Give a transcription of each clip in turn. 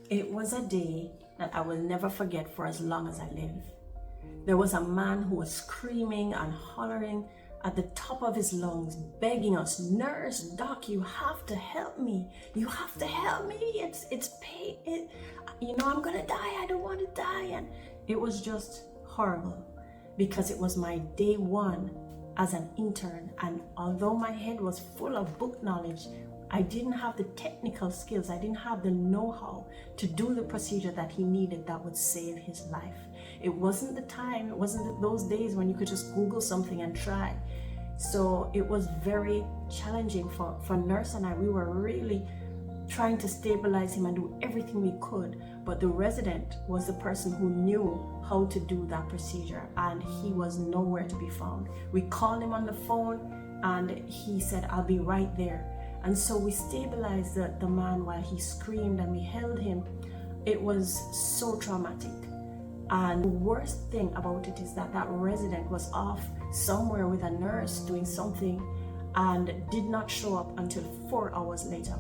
It was a day that I will never forget for as long as I live. There was a man who was screaming and hollering at the top of his lungs, begging us, "Nurse, doc, you have to help me. You have to help me. It's pain. I'm gonna die. I don't want to die." And it was just horrible because it was my day one as an intern. And although my head was full of book knowledge, I didn't have the technical skills. I didn't have the know-how to do the procedure that he needed that would save his life. It wasn't the time, it wasn't those days when you could just Google something and try. So it was very challenging for Nurse and I. We were really trying to stabilize him and do everything we could. But the resident was the person who knew how to do that procedure, and he was nowhere to be found. We called him on the phone and he said, "I'll be right there." And so we stabilized the man while he screamed, and we held him. It was so traumatic. And the worst thing about it is that that resident was off somewhere with a nurse doing something and did not show up until 4 hours later.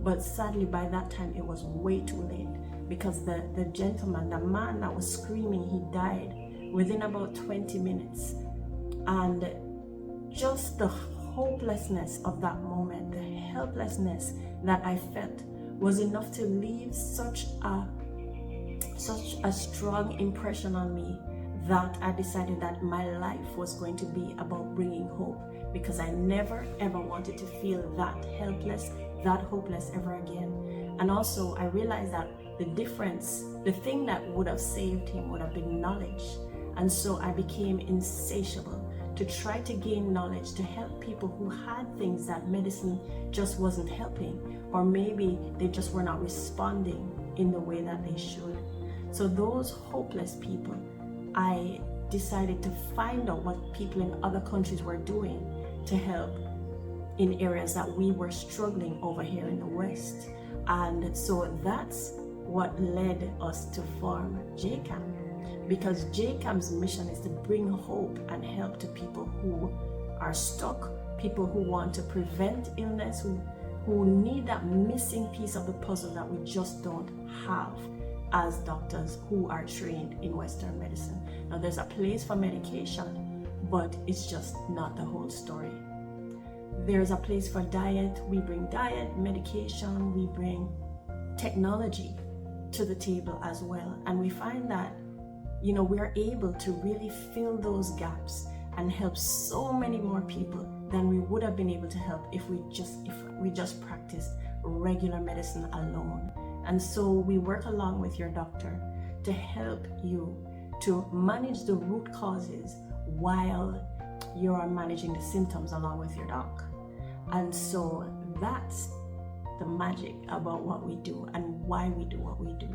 But sadly, by that time, it was way too late because the gentleman, the man that was screaming, he died within about 20 minutes. And just the hopelessness of that moment, the helplessness that I felt was enough to leave such a strong impression on me that I decided that my life was going to be about bringing hope, because I never ever wanted to feel that helpless, that hopeless ever again. And also I realized that the thing that would have saved him would have been knowledge. And so I became insatiable to try to gain knowledge to help people who had things that medicine just wasn't helping, or maybe they just were not responding in the way that they should. So those hopeless people, I decided to find out what people in other countries were doing to help in areas that we were struggling over here in the West. And so that's what led us to form JCAM. Because JCAM's mission is to bring hope and help to people who are stuck, people who want to prevent illness, who need that missing piece of the puzzle that we just don't have as doctors who are trained in Western medicine. Now, there's a place for medication, but it's just not the whole story. There's a place for diet. We bring diet, medication, we bring technology to the table as well. And we find that we're able to really fill those gaps and help so many more people than we would have been able to help if we just practiced regular medicine alone. And so we work along with your doctor to help you to manage the root causes while you are managing the symptoms along with your doc. And so that's the magic about what we do and why we do what we do.